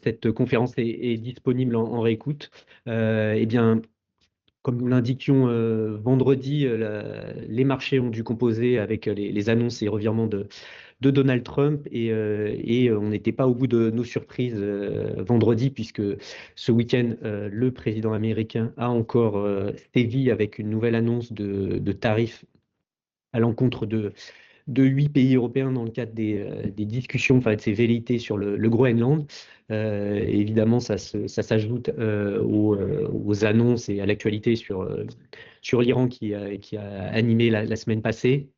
cette conférence est disponible en réécoute. Eh bien, comme nous l'indiquions vendredi, les marchés ont dû composer avec les annonces et revirements de Donald Trump et on n'était pas au bout de nos surprises vendredi puisque ce week-end, le président américain a encore sévi avec une nouvelle annonce de tarifs à l'encontre de 8 pays européens dans le cadre des discussions, enfin de ces velléités sur le Groenland. Évidemment, ça s'ajoute aux annonces et à l'actualité sur l'Iran qui a animé la semaine passée.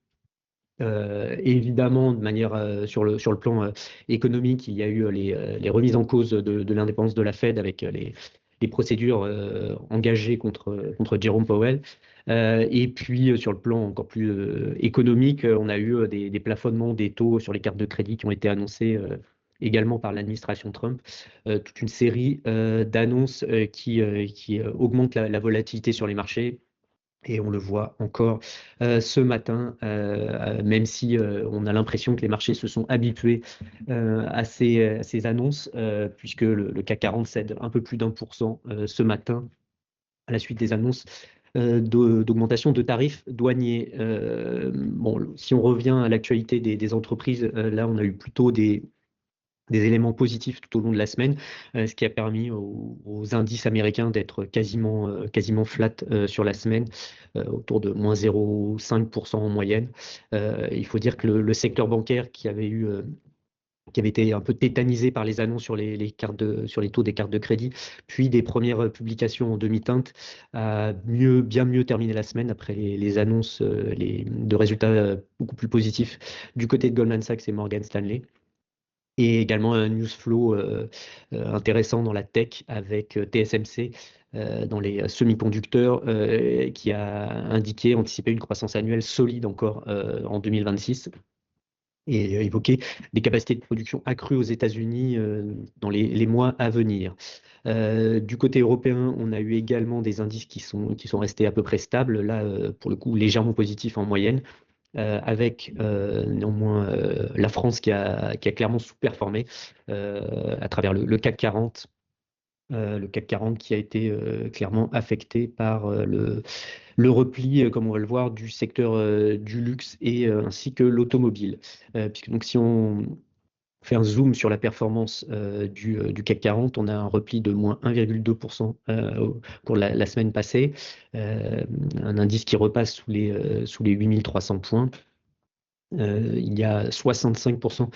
Évidemment, de manière sur le plan économique, il y a eu les remises en cause de l'indépendance de la Fed avec les procédures engagées contre Jerome Powell. Et puis, sur le plan encore plus économique, on a eu des plafonnements des taux sur les cartes de crédit qui ont été annoncés également par l'administration Trump. Toute une série d'annonces qui augmentent la volatilité sur les marchés. Et on le voit encore ce matin, même si on a l'impression que les marchés se sont habitués à ces annonces, puisque le CAC 40 cède un peu plus d'1% ce matin à la suite des annonces d'augmentation de tarifs douaniers. Bon, si on revient à l'actualité des entreprises, là on a eu plutôt des éléments positifs tout au long de la semaine, ce qui a permis aux indices américains d'être quasiment flat sur la semaine, autour de moins 0,5% en moyenne. Il faut dire que le secteur bancaire qui avait été un peu tétanisé par les annonces sur sur les taux des cartes de crédit, puis des premières publications en demi-teinte, a bien mieux terminé la semaine après les annonces de résultats beaucoup plus positifs du côté de Goldman Sachs et Morgan Stanley. Et également un news flow intéressant dans la tech avec TSMC dans les semi-conducteurs qui a anticipé une croissance annuelle solide encore en 2026 et évoqué des capacités de production accrues aux États-Unis dans les mois à venir. Du côté européen, on a eu également des indices qui sont restés à peu près stables, là pour le coup légèrement positifs en moyenne avec néanmoins la France qui a clairement sous-performé à travers le CAC 40. Le CAC 40 qui a été clairement affecté par le repli, comme on va le voir, du secteur du luxe et ainsi que l'automobile. Puisque donc si on fait un zoom sur la performance du CAC 40, on a un repli de moins 1,2% pour la semaine passée, un indice qui repasse sous les 8300 points. Il y a 65%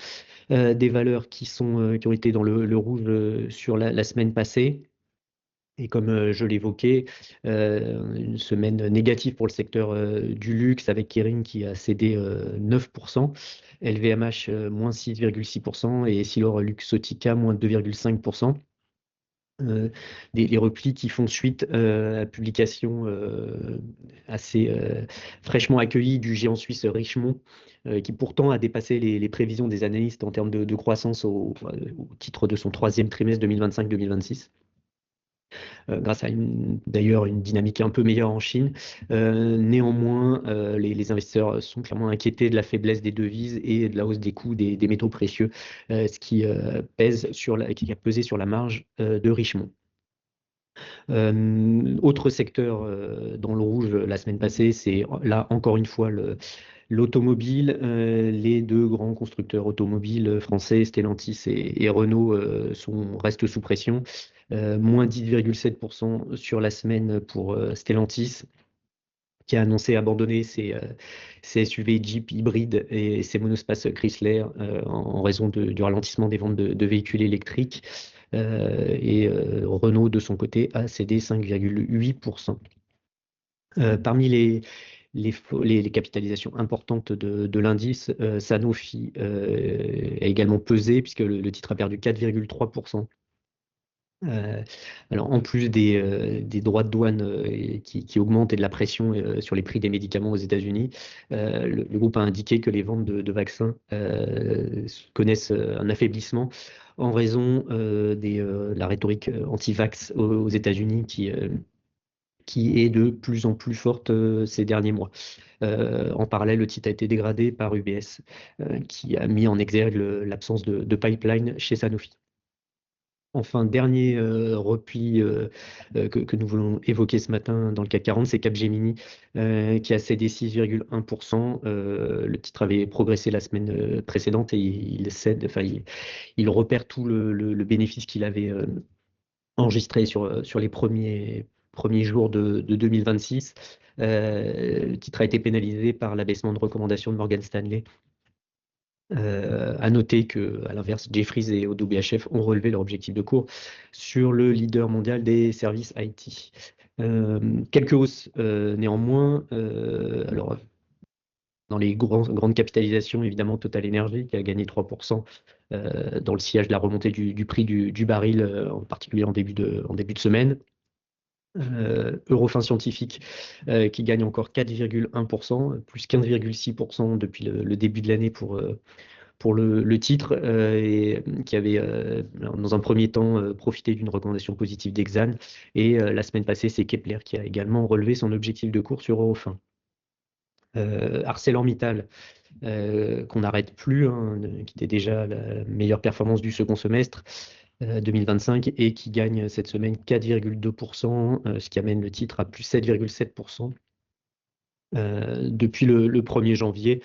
des valeurs qui ont été dans le rouge sur la semaine passée. Et comme je l'évoquais, une semaine négative pour le secteur du luxe avec Kering qui a cédé 9%, LVMH moins 6,6% et EssilorLuxottica moins 2,5%. Des replis qui font suite à publication assez fraîchement accueillie du géant suisse Richemont, qui pourtant a dépassé les prévisions des analystes en termes de croissance au titre de son troisième trimestre 2025-2026. Grâce à d'ailleurs une dynamique un peu meilleure en Chine. Néanmoins, les investisseurs sont clairement inquiétés de la faiblesse des devises et de la hausse des coûts des métaux précieux, ce qui qui a pesé sur la marge de Richemont. Autre secteur dans le rouge la semaine passée, c'est là encore une fois l'automobile. Les deux grands constructeurs automobiles français, Stellantis et Renault, restent sous pression. Moins 10,7% sur la semaine pour Stellantis, qui a annoncé abandonner ses SUV Jeep hybrides et ses monospaces Chrysler en raison du ralentissement des ventes de véhicules électriques. Et Renault, de son côté, a cédé 5,8%. Parmi les capitalisations importantes de l'indice, Sanofi a également pesé puisque le titre a perdu 4,3%. Alors, en plus des droits de douane qui augmentent et de la pression sur les prix des médicaments aux États-Unis, le groupe a indiqué que les ventes de vaccins connaissent un affaiblissement en raison de la rhétorique anti-vax aux États-Unis qui est de plus en plus forte ces derniers mois. En parallèle, le titre a été dégradé par UBS, qui a mis en exergue l'absence de pipeline chez Sanofi. Enfin, dernier repli que nous voulons évoquer ce matin dans le CAC 40, c'est Capgemini qui a cédé 6,1%. Le titre avait progressé la semaine précédente et il cède, enfin, il repère tout le bénéfice qu'il avait enregistré sur les premiers jours de 2026. Le titre a été pénalisé par l'abaissement de recommandation de Morgan Stanley. À noter que, à l'inverse, Jefferies et Oddo BHF ont relevé leur objectif de cours sur le leader mondial des services IT. Quelques hausses néanmoins. Alors, dans les grandes capitalisations, évidemment, Total Energy qui a gagné 3% dans le sillage de la remontée du prix du baril, en particulier en début de semaine. Eurofin Scientifique qui gagne encore 4,1%, plus 15,6% depuis le début de l'année pour le titre et qui avait dans un premier temps profité d'une recommandation positive d'Exane. Et la semaine passée, c'est Kepler qui a également relevé son objectif de cours sur Eurofin. ArcelorMittal, qu'on n'arrête plus, hein, qui était déjà la meilleure performance du second semestre 2025 et qui gagne cette semaine 4,2%, ce qui amène le titre à plus 7,7% depuis le 1er janvier.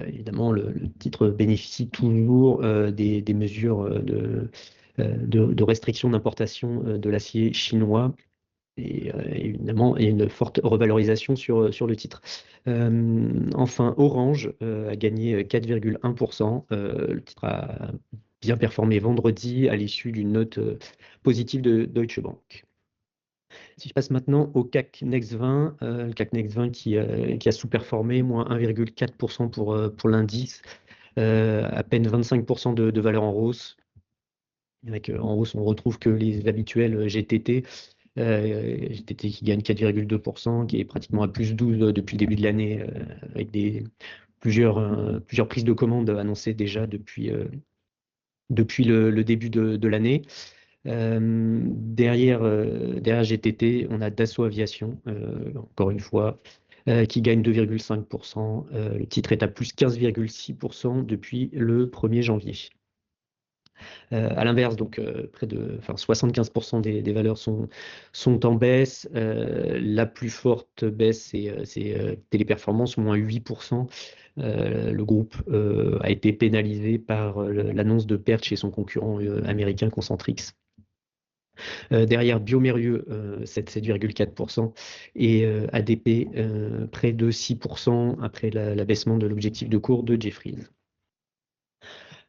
Évidemment, le titre bénéficie toujours des mesures de restriction d'importation de l'acier chinois. Et évidemment, il y a une forte revalorisation sur le titre. Enfin, Orange a gagné 4,1%. Le titre a bien performé vendredi à l'issue d'une note positive de Deutsche Bank. Si je passe maintenant au CAC Next 20, le CAC Next 20 qui a sous-performé, moins 1,4% pour l'indice, à peine 25% de valeur en hausse. Avec, en hausse, on retrouve que les habituels GTT, GTT qui gagne 4,2%, qui est pratiquement à plus 12 depuis le début de l'année, avec plusieurs prises de commandes annoncées déjà depuis le début de l'année. Derrière GTT, on a Dassault Aviation, encore une fois, qui gagne 2,5%. Le titre est à plus 15,6% depuis le 1er janvier. À l'inverse, donc près de 75% des valeurs sont en baisse. La plus forte baisse, c'est Téléperformance, moins 8%. Le groupe a été pénalisé par l'annonce de perte chez son concurrent américain Concentrix. Derrière Biomérieux, 7,4% et ADP, près de 6% après l'abaissement de l'objectif de cours de Jefferies.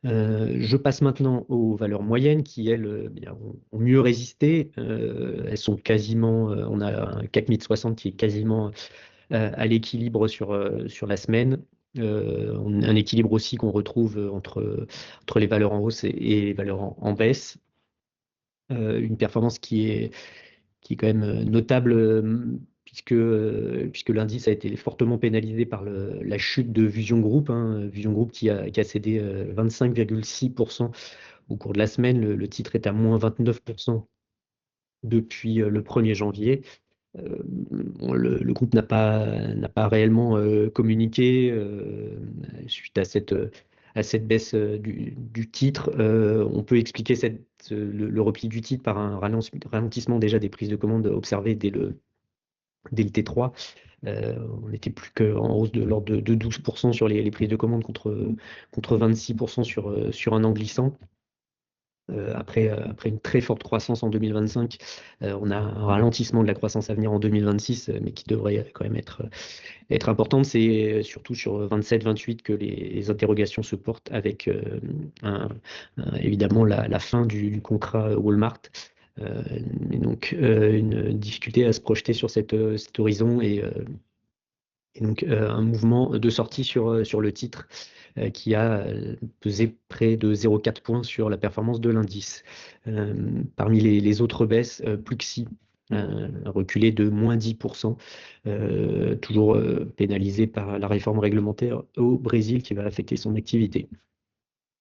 Je passe maintenant aux valeurs moyennes qui, elles, ont mieux résisté. Elles sont quasiment, on a un CAC 1060 qui est quasiment à l'équilibre sur la semaine. Un équilibre aussi qu'on retrouve entre les valeurs en hausse et les valeurs en baisse. Une performance qui est quand même notable puisque l'indice a été fortement pénalisé par la chute de Vusion Group, hein, Vusion Group qui a cédé 25,6% au cours de la semaine. Le titre est à moins 29% depuis le 1er janvier. Le groupe n'a pas réellement communiqué suite à cette baisse du titre. On peut expliquer le repli du titre par un ralentissement déjà des prises de commandes observées dès le T3. On n'était plus qu'en hausse de l'ordre de 12% sur les prises de commandes contre 26% sur un an glissant. Après une très forte croissance en 2025, on a un ralentissement de la croissance à venir en 2026, mais qui devrait quand même être importante. C'est surtout sur 27-28 que les interrogations se portent avec évidemment la fin du contrat Walmart. Et donc une difficulté à se projeter sur cet horizon et donc un mouvement de sortie sur le titre qui a pesé près de 0,4 points sur la performance de l'indice. Parmi les autres baisses, Pluxee a reculé de moins 10%, toujours pénalisé par la réforme réglementaire au Brésil qui va affecter son activité.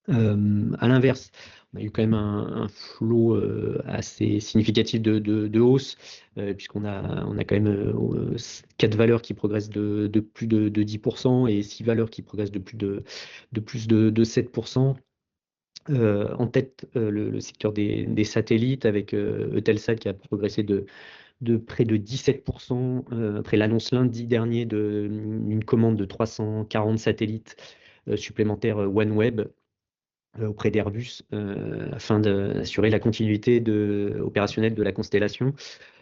À l'inverse, on a eu quand même un flot assez significatif de hausse, puisqu'on a quand même 4 valeurs qui progressent de plus de 10% et 6 valeurs qui progressent de plus de 7%. En tête, le secteur des satellites avec Eutelsat qui a progressé de près de 17% après l'annonce lundi dernier d'une commande de 340 satellites supplémentaires OneWeb auprès d'Airbus afin d'assurer la continuité opérationnelle de la constellation.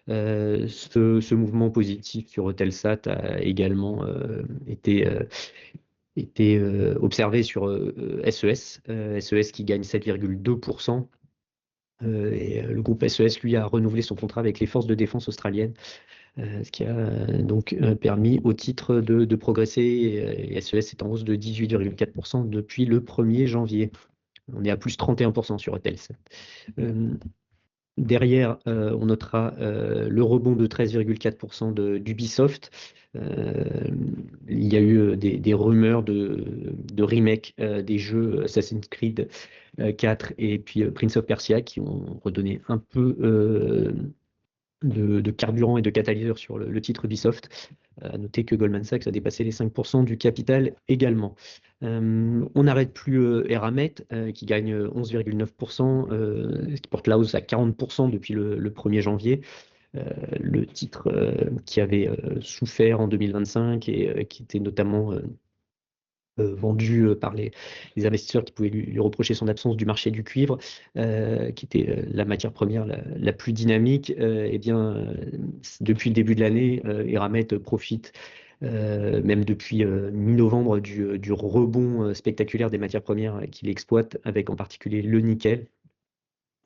Ce mouvement positif sur Eutelsat a également été observé sur SES, SES qui gagne 7,2%. Le groupe SES, lui, a renouvelé son contrat avec les forces de défense australiennes, ce qui a donc permis au titre de progresser. Et SES est en hausse de 18,4% depuis le 1er janvier. On est à plus 31% sur Eutelsat. Derrière, on notera le rebond de 13,4% d'Ubisoft. Il y a eu des rumeurs de remake des jeux Assassin's Creed 4 et puis Prince of Persia qui ont redonné un peu de carburant et de catalyseur sur le titre Ubisoft. À noter que Goldman Sachs a dépassé les 5% du capital également. On n'arrête plus Eramet qui gagne 11,9%, ce qui porte la hausse à 40% depuis le 1er janvier. Le titre qui avait souffert en 2025 et qui était notamment vendu par les investisseurs qui pouvaient lui reprocher son absence du marché du cuivre, qui était la matière première la plus dynamique. Eh bien, depuis le début de l'année, Eramet profite, même depuis mi-novembre, du rebond spectaculaire des matières premières qu'il exploite, avec en particulier le nickel.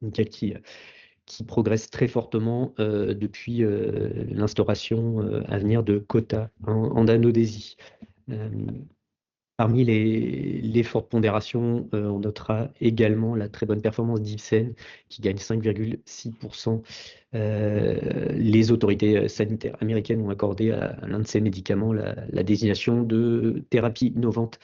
Nickel qui progresse très fortement depuis l'instauration à venir de quotas en Indonésie. Parmi les fortes pondérations, on notera également la très bonne performance d'Ipsen qui gagne 5,6%. Les autorités sanitaires américaines ont accordé à l'un de ces médicaments la désignation de thérapie innovante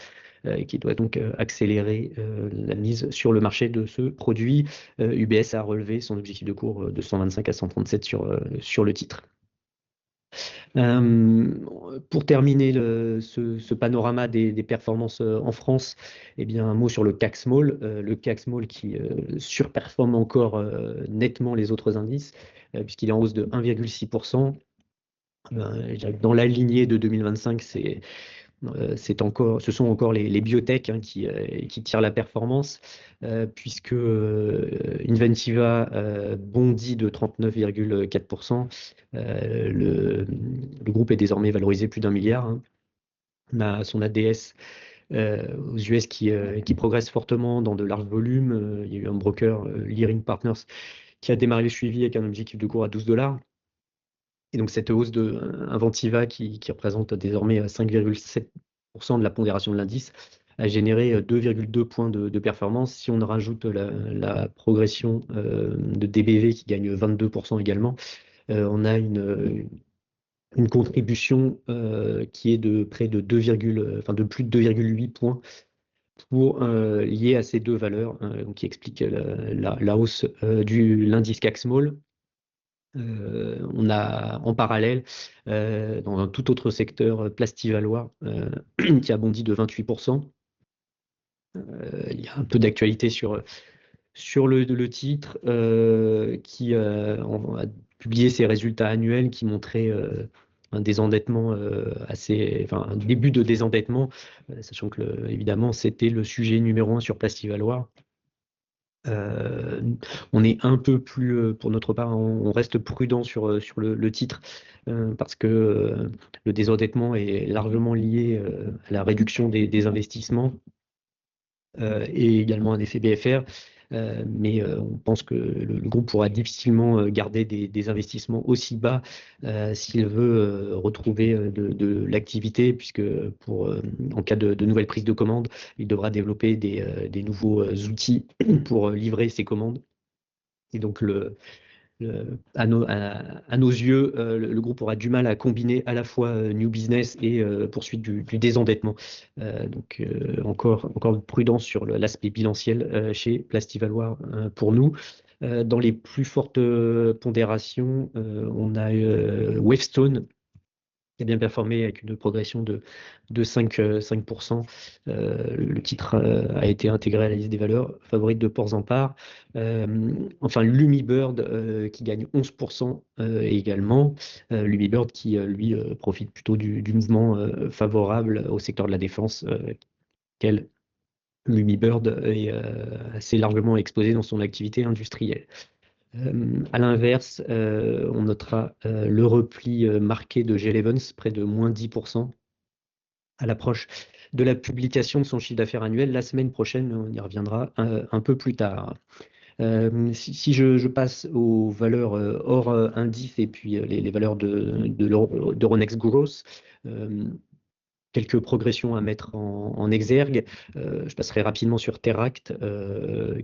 qui doit donc accélérer la mise sur le marché de ce produit. UBS a relevé son objectif de cours de 125 à 137 sur le titre. Pour terminer ce panorama des performances en France, eh bien, un mot sur le CAC Small. Le CAC Small qui surperforme encore nettement les autres indices, puisqu'il est en hausse de 1,6%. Je dirais que dans la lignée de 2025, ce sont encore les biotech qui tirent la performance, puisque Inventiva bondit de 39,4%. Le groupe est désormais valorisé plus d'1 milliard. On a son ADS aux US qui progresse fortement dans de larges volumes. Il y a eu un broker, Leerink Partners, qui a démarré le suivi avec un objectif de cours à $12. Et donc cette hausse de Inventiva qui représente désormais 5,7% de la pondération de l'indice a généré 2,2 points de performance. Si on rajoute la progression de DBV qui gagne 22% également, on a une contribution qui est de près de de plus de 2,8 points lié à ces deux valeurs, qui expliquent la hausse de l'indice CAC Small. On a en parallèle, dans un tout autre secteur, Plastivaloir, qui a bondi de 28%. Il y a un peu d'actualité sur le titre, qui a publié ses résultats annuels qui montraient un désendettement un début de désendettement, sachant que évidemment c'était le sujet numéro 1 sur Plastivaloir. On est un peu plus, pour notre part, on reste prudent sur le titre parce que le désendettement est largement lié à la réduction des investissements et également un effet BFR. Mais on pense que le groupe pourra difficilement garder des investissements aussi bas s'il veut retrouver de l'activité, puisque en cas de nouvelle prise de commande, il devra développer des nouveaux outils pour livrer ses commandes. Et donc, à nos yeux, le groupe aura du mal à combiner à la fois new business et poursuite du désendettement. Donc, encore de prudence sur l'aspect bilanciel chez Plastivaloir pour nous. Dans les plus fortes pondérations, on a Wavestone qui a bien performé avec une progression de 5%. Le titre a été intégré à la liste des valeurs favorites de Portzamparc. Enfin, Lumibird qui gagne 11% également. Lumibird qui, lui, profite plutôt du mouvement favorable au secteur de la défense, quel Lumibird est assez largement exposé dans son activité industrielle. À l'inverse, on notera le repli marqué de Gel Evans, près de moins 10%, à l'approche de la publication de son chiffre d'affaires annuel la semaine prochaine. On y reviendra un peu plus tard. Si je passe aux valeurs hors indice et puis les valeurs d'Euronext Growth, quelques progressions à mettre en exergue. Je passerai rapidement sur Teract,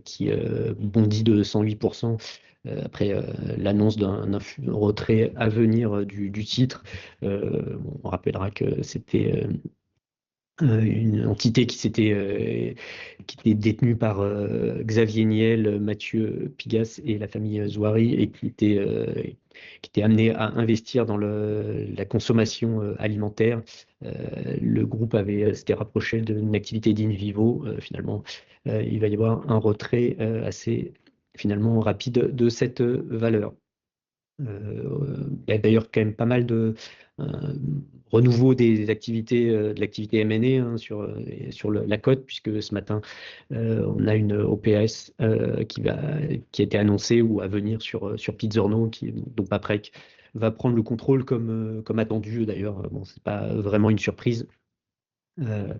qui bondit de 108% après l'annonce d'un retrait à venir du titre. On rappellera que c'était une entité qui était détenue par Xavier Niel, Mathieu Pigas et la famille Zouari, et qui était amenée à investir dans la consommation alimentaire. Le groupe s'était rapproché d'une activité d'Invivo. Finalement, il va y avoir un retrait assez finalement rapide de cette valeur. Il y a d'ailleurs quand même pas mal de renouveau des activités, de l'activité M&A sur la cote, puisque ce matin, on a une OPS qui a été annoncée ou à venir sur Pizzorno, dont Paprec va prendre le contrôle comme attendu. D'ailleurs, bon, c'est pas vraiment une surprise. Euh,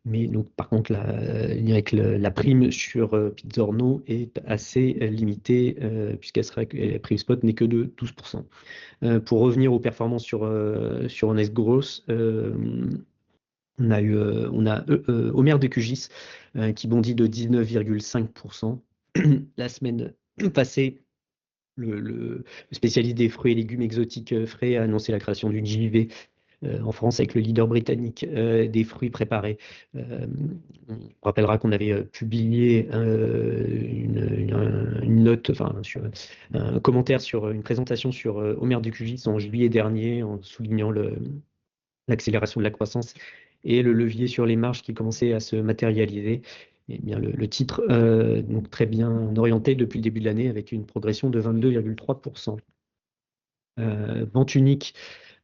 mais donc, par contre, la prime sur Pizzorno est assez limitée, la prime spot n'est que de 12%. Pour revenir aux performances sur Honest Growth, on a Omer de QGIS qui bondit de 19,5%. La semaine passée, le spécialiste des fruits et légumes exotiques frais a annoncé la création d'une JV en France avec le leader britannique des fruits préparés. On rappellera qu'on avait publié une note, enfin, un commentaire sur une présentation sur Omer de QGIS en juillet dernier, en soulignant l'accélération de la croissance et le levier sur les marges qui commençait à se matérialiser. Eh bien, le titre, donc très bien orienté depuis le début de l'année, avec une progression de 22,3%. Vente unique,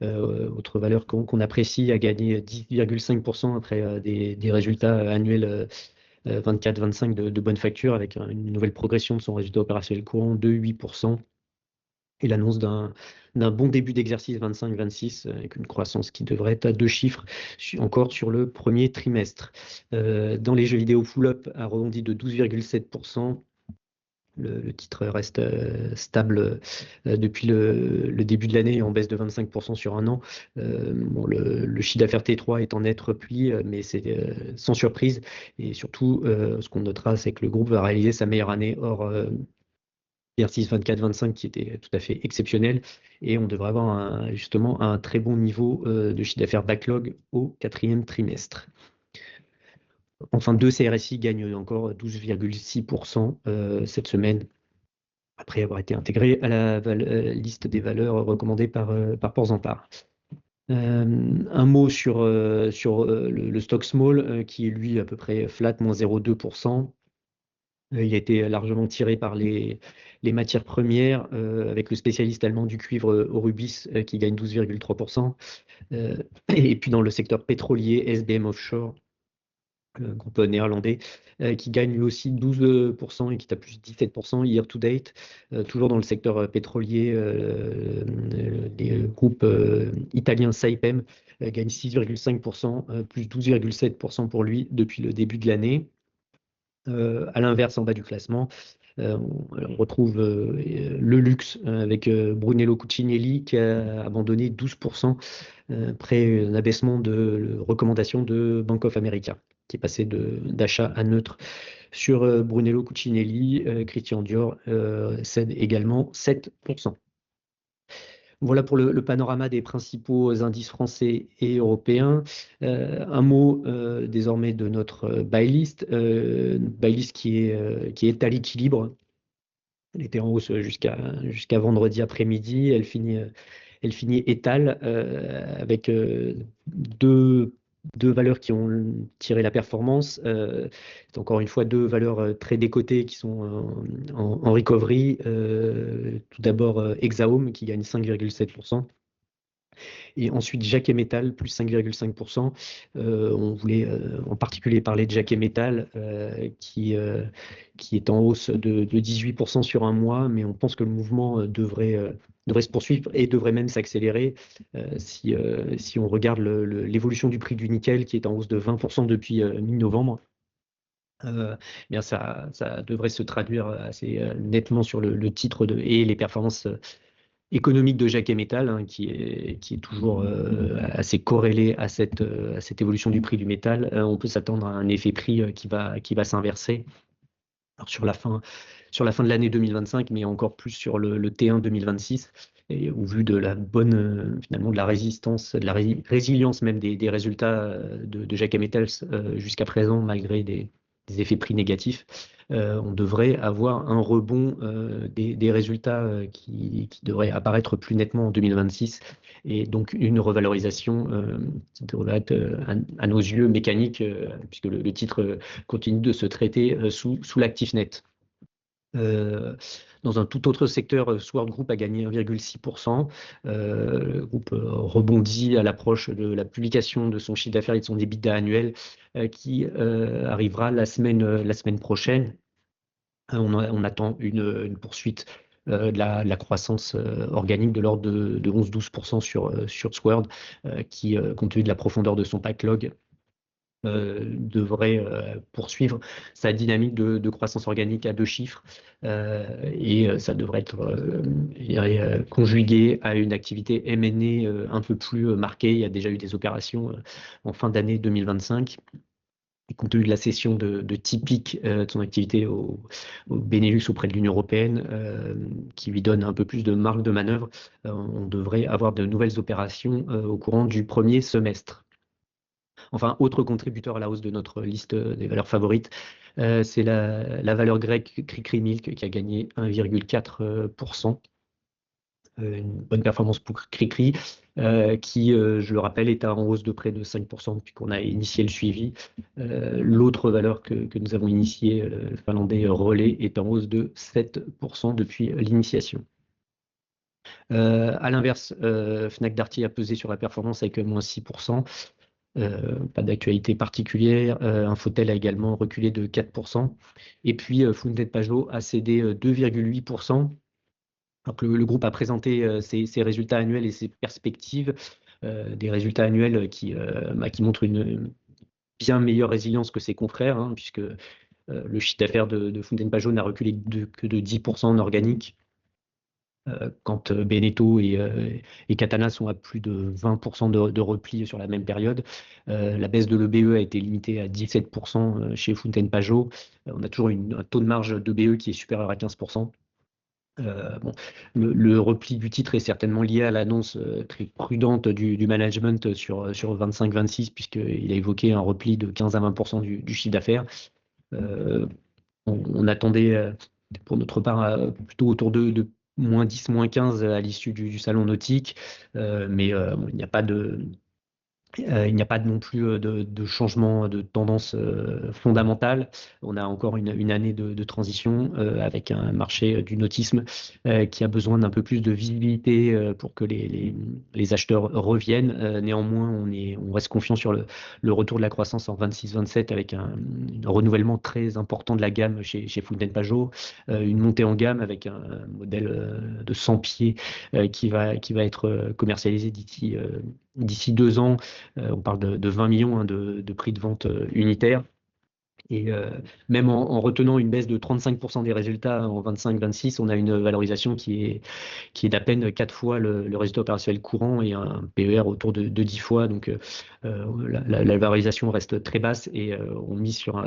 autre valeur qu'on apprécie, a gagné 10,5% après des résultats annuels 24-25 de bonne facture, avec une nouvelle progression de son résultat opérationnel courant de 8%, et l'annonce d'un bon début d'exercice 25-26, avec une croissance qui devrait être à deux chiffres encore sur le premier trimestre. Dans les jeux vidéo, Full Up a rebondi de 12,7%. Le titre reste stable depuis le début de l'année, en baisse de 25% sur un an. Bon, le chiffre d'affaires T3 est en net repli, mais c'est sans surprise. Et surtout, ce qu'on notera, c'est que le groupe va réaliser sa meilleure année hors exercice 24-25, qui était tout à fait exceptionnel. Et on devrait avoir justement un très bon niveau de chiffre d'affaires backlog au quatrième trimestre. Enfin, deux CRSI gagnent encore 12,6% cette semaine, après avoir été intégré à la liste des valeurs recommandées par Portzamparc. Un mot sur le stock small, qui est lui à peu près flat, moins 0,2%. Il a été largement tiré par les matières premières, avec le spécialiste allemand du cuivre Aurubis qui gagne 12,3%. Et puis dans le secteur pétrolier, SBM Offshore, groupe néerlandais, qui gagne lui aussi 12% et qui est à plus 17% year to date. Toujours dans le secteur pétrolier, les groupes italiens Saipem gagne 6,5%, plus 12,7% pour lui depuis le début de l'année. À l'inverse, en bas du classement, on retrouve le luxe avec Brunello Cucinelli qui a abandonné 12% après un abaissement de recommandation de Bank of America, qui est passé d'achat à neutre sur Brunello Cucinelli. Christian Dior cède également 7%. Voilà pour le panorama des principaux indices français et européens. Un mot désormais de notre buy list qui est à l'équilibre. Elle était en hausse jusqu'à vendredi après-midi. Elle finit étale avec deux valeurs qui ont tiré la performance. C'est encore une fois deux valeurs très décotées qui sont en recovery. Tout d'abord Exaum qui gagne 5,7%. Et ensuite, Jacquet Metal, plus 5,5%. On voulait en particulier parler de Jacquet Metal, qui est en hausse de 18% sur un mois, mais on pense que le mouvement devrait se poursuivre et devrait même s'accélérer si on regarde l'évolution du prix du nickel, qui est en hausse de 20% depuis mi-novembre. Eh bien ça devrait se traduire assez nettement sur le titre et les performances économique de Jacquet Metal, hein, qui est toujours assez corrélé à cette évolution du prix du métal. On peut s'attendre à un effet prix qui va s'inverser alors sur la fin de l'année 2025, mais encore plus sur le T1 2026. Et au vu de la bonne, finalement, de la résistance, de la résilience même des résultats de Jacquet Metals jusqu'à présent, malgré des effets prix négatifs, on devrait avoir un rebond des résultats qui devrait apparaître plus nettement en 2026 et donc une revalorisation qui devrait être à nos yeux mécanique puisque le titre continue de se traiter sous l'actif net. Dans un tout autre secteur, Sword Group a gagné 1,6%. Le groupe rebondit à l'approche de la publication de son chiffre d'affaires et de son EBITDA annuel qui arrivera la semaine prochaine. On attend une poursuite de la croissance organique de l'ordre de 11-12% sur Sword, qui, compte tenu de la profondeur de son backlog, devrait poursuivre sa dynamique de croissance organique à deux chiffres et ça devrait être je dirais, conjugué à une activité M&A un peu plus marquée. Il y a déjà eu des opérations en fin d'année 2025. Et compte tenu de la cession de Tipeee de son activité au Benelux auprès de l'Union européenne, qui lui donne un peu plus de marge de manœuvre, on devrait avoir de nouvelles opérations au courant du premier semestre. Enfin, autre contributeur à la hausse de notre liste des valeurs favorites, c'est la valeur grecque Cricri Milk qui a gagné 1,4%. Une bonne performance pour Cricri, qui, je le rappelle, est en hausse de près de 5% depuis qu'on a initié le suivi. L'autre valeur que nous avons initiée, le finlandais Relais, est en hausse de 7% depuis l'initiation. À l'inverse, Fnac Darty a pesé sur la performance avec moins 6%. Pas d'actualité particulière. Infotel a également reculé de 4%. Et puis, Fountaine Pajot a cédé 2,8%. Alors que le groupe a présenté ses résultats annuels et ses perspectives, des résultats annuels qui montrent une bien meilleure résilience que ses confrères, hein, puisque le chiffre d'affaires de Fountaine Pajot n'a reculé que de 10% en organique. Quand Beneteau et Katana sont à plus de 20% de repli sur la même période. La baisse de l'EBE a été limitée à 17% chez Fountaine Pajot. On a toujours un taux de marge d'EBE qui est supérieur à 15%. Bon, le repli du titre est certainement lié à l'annonce très prudente du management sur 25-26, puisqu'il a évoqué un repli de 15 à 20% du chiffre d'affaires. On attendait pour notre part plutôt autour de moins 10, moins 15 à l'issue du salon nautique, mais bon, il n'y a pas non plus de changement de tendance fondamentale. On a encore une année de transition avec un marché du nautisme qui a besoin d'un peu plus de visibilité pour que les acheteurs reviennent. Néanmoins, on reste confiant sur le retour de la croissance en 26-27 avec un renouvellement très important de la gamme chez Fountaine Pajot, une montée en gamme avec un modèle de 100 pieds qui va être commercialisé d'ici 2 ans. On parle de 20 millions hein, de prix de vente unitaire. Et même en retenant une baisse de 35% des résultats en 25-26, on a une valorisation qui est d'à peine 4 fois le résultat opérationnel courant et un PER autour de 10 fois. Donc la valorisation reste très basse et on mise sur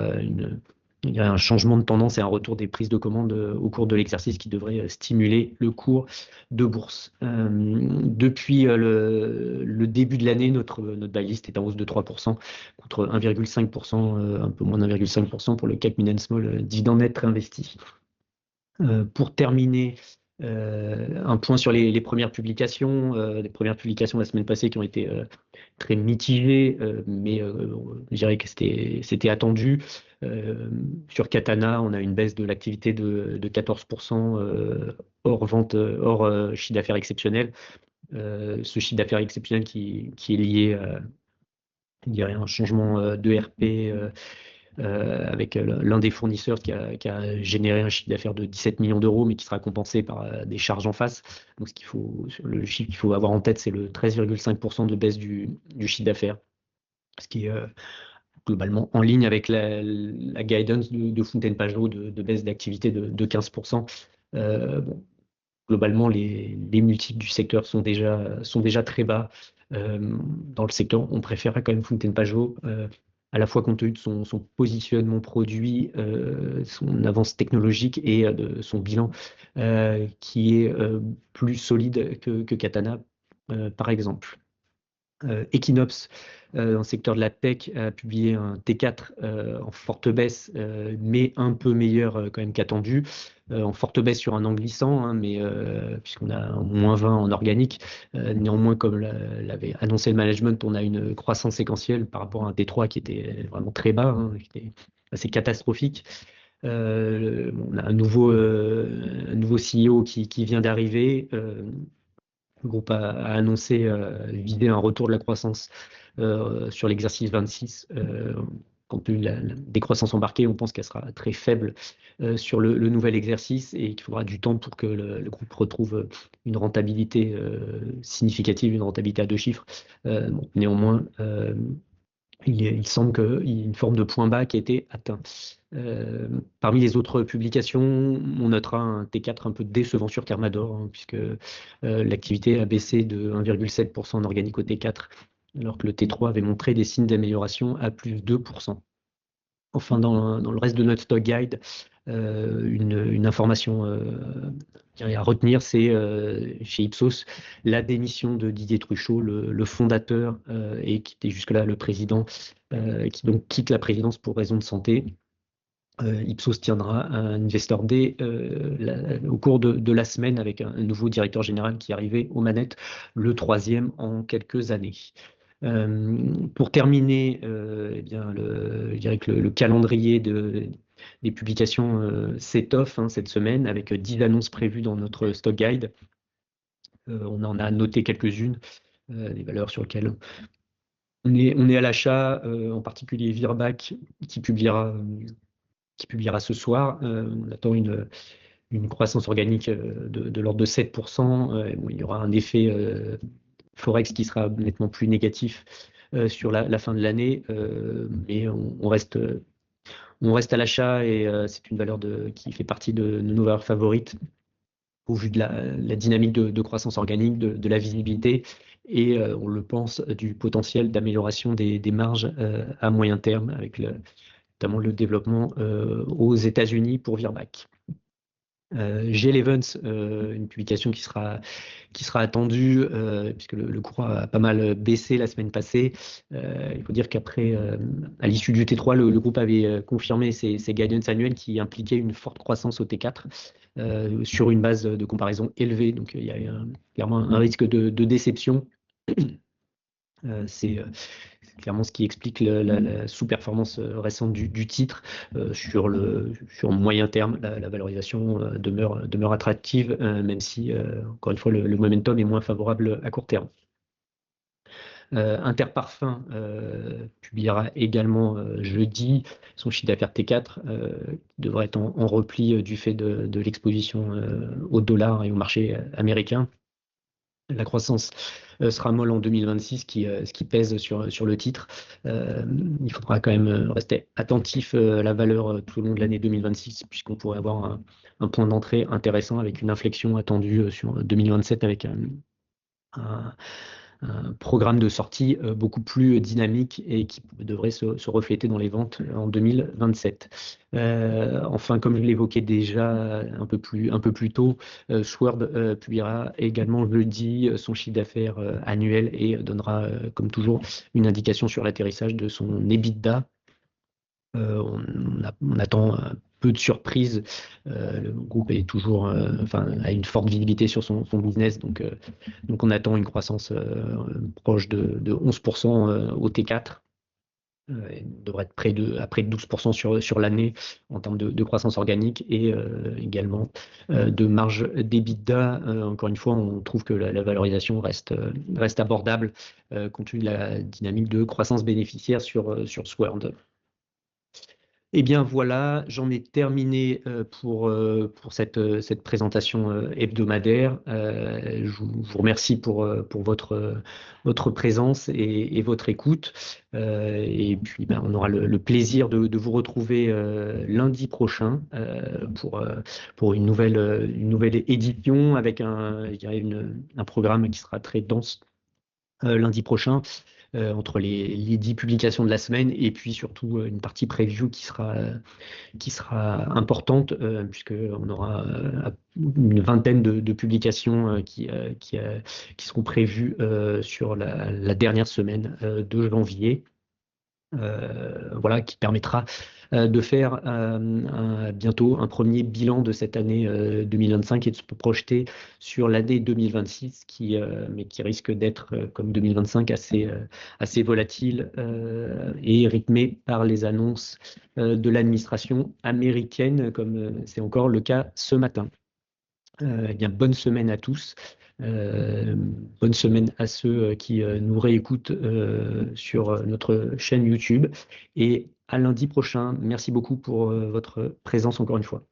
il y a un changement de tendance et un retour des prises de commandes au cours de l'exercice qui devrait stimuler le cours de bourse. Depuis le début de l'année, notre buy list est en hausse de 3% contre 1,5%, un peu moins d'1,5% pour le Cap Mid Small dividende net investi. Pour terminer, un point sur les premières publications. Les premières publications la semaine passée qui ont été très mitigées, mais je dirais que c'était attendu. Euh, sur Katana, on a une baisse de l'activité de 14%, hors vente, hors chiffre d'affaires exceptionnel. Ce chiffre d'affaires exceptionnel qui est lié à, je dirais, un changement de RP avec l'un des fournisseurs qui a généré un chiffre d'affaires de 17 millions d'euros, mais qui sera compensé par des charges en face. Donc, le chiffre qu'il faut avoir en tête, c'est le 13,5% de baisse du chiffre d'affaires, ce qui est globalement en ligne avec la guidance de Fontaine Pajot de baisse d'activité de 15%. Bon, globalement, les multiples du secteur sont déjà très bas. Dans le secteur, on préfère quand même Fontaine Pajot, à la fois compte tenu de son positionnement produit, son avance technologique et de son bilan qui est plus solide que Katana, par exemple. Equinox, dans le secteur de la tech, a publié un T4 en forte baisse, mais un peu meilleur quand même qu'attendu. En forte baisse sur un an glissant, hein, mais puisqu'on a un -20 en organique. Néanmoins, comme l'avait annoncé le management, on a une croissance séquentielle par rapport à un T3 qui était vraiment très bas, hein, qui était assez catastrophique. On a un nouveau CEO qui vient d'arriver. Le groupe a annoncé vider un retour de la croissance sur l'exercice 26. Compte tenu des croissances embarquées, on pense qu'elle sera très faible sur le nouvel exercice et qu'il faudra du temps pour que le groupe retrouve une rentabilité significative, une rentabilité à deux chiffres. Bon, néanmoins, il semble qu'il y ait une forme de point bas qui a été atteint. Parmi les autres publications, on notera un T4 un peu décevant sur Thermador, hein, puisque l'activité a baissé de 1,7% en organique au T4, alors que le T3 avait montré des signes d'amélioration à plus 2%. Enfin, dans le reste de notre stock guide, une information à retenir, c'est chez Ipsos la démission de Didier Truchot, le fondateur et qui était jusque-là le président, qui donc quitte la présidence pour raison de santé. Ipsos tiendra un Investor Day au cours de la semaine avec un nouveau directeur général qui est arrivé aux manettes, le troisième en quelques années. Pour terminer, eh bien, je dirais que le calendrier des publications s'étoffe cette semaine avec 10 annonces prévues dans notre stock guide. On en a noté quelques-unes, des valeurs sur lesquelles on est à l'achat, en particulier Virbac qui publiera ce soir. On attend une croissance organique de l'ordre de 7%. Bon, il y aura un effet Forex qui sera nettement plus négatif sur la fin de l'année, mais on reste à l'achat et c'est une valeur qui fait partie de nos valeurs favorites au vu de la dynamique de croissance organique, de la visibilité et on le pense du potentiel d'amélioration des marges à moyen terme avec notamment le développement aux États-Unis pour Virbac. G11, une publication qui sera attendue, puisque le cours a pas mal baissé la semaine passée. Il faut dire qu'après, à l'issue du T3, le groupe avait confirmé ses guidance annuels qui impliquaient une forte croissance au T4 sur une base de comparaison élevée. Donc il y a clairement un risque de déception. C'est clairement ce qui explique la sous-performance récente du titre. Sur moyen terme, la valorisation demeure attractive, même si, encore une fois, le momentum est moins favorable à court terme. Interparfums publiera également jeudi son chiffre d'affaires T4, qui devrait être en repli du fait de l'exposition au dollar et au marché américain. La croissance sera molle en 2026, ce qui pèse sur le titre. Il faudra quand même rester attentif à la valeur tout au long de l'année 2026, puisqu'on pourrait avoir un point d'entrée intéressant avec une inflexion attendue sur 2027 avec un programme de sortie beaucoup plus dynamique et qui devrait se refléter dans les ventes en 2027. Enfin, comme je l'évoquais déjà un peu plus tôt, Sword publiera également jeudi son chiffre d'affaires annuel et donnera, comme toujours, une indication sur l'atterrissage de son EBITDA. On attend peu de surprises. Le groupe est toujours, a une forte visibilité sur son business, donc on attend une croissance proche de 11% au T4. On devrait être à près de 12% sur l'année en termes de croissance organique et également de marge d'EBITDA. Encore une fois, on trouve que la valorisation reste abordable compte tenu de la dynamique de croissance bénéficiaire sur Sword. Eh bien voilà, j'en ai terminé pour cette présentation hebdomadaire. Je vous remercie pour votre présence et votre écoute. Et puis on aura le plaisir de vous retrouver lundi prochain pour une nouvelle édition avec je dirais un programme qui sera très dense lundi prochain, entre les 10 publications de la semaine et puis surtout une partie preview qui sera importante, puisqu'on aura une vingtaine de publications qui seront prévues sur la dernière semaine de janvier. Voilà, qui permettra de faire bientôt un premier bilan de cette année 2025 et de se projeter sur l'année 2026, mais qui risque d'être, comme 2025, assez volatile et rythmé par les annonces de l'administration américaine, comme c'est encore le cas ce matin. Eh bien, bonne semaine à tous. Bonne semaine à ceux qui nous réécoutent sur notre chaîne YouTube. Et à lundi prochain. Merci beaucoup pour votre présence encore une fois.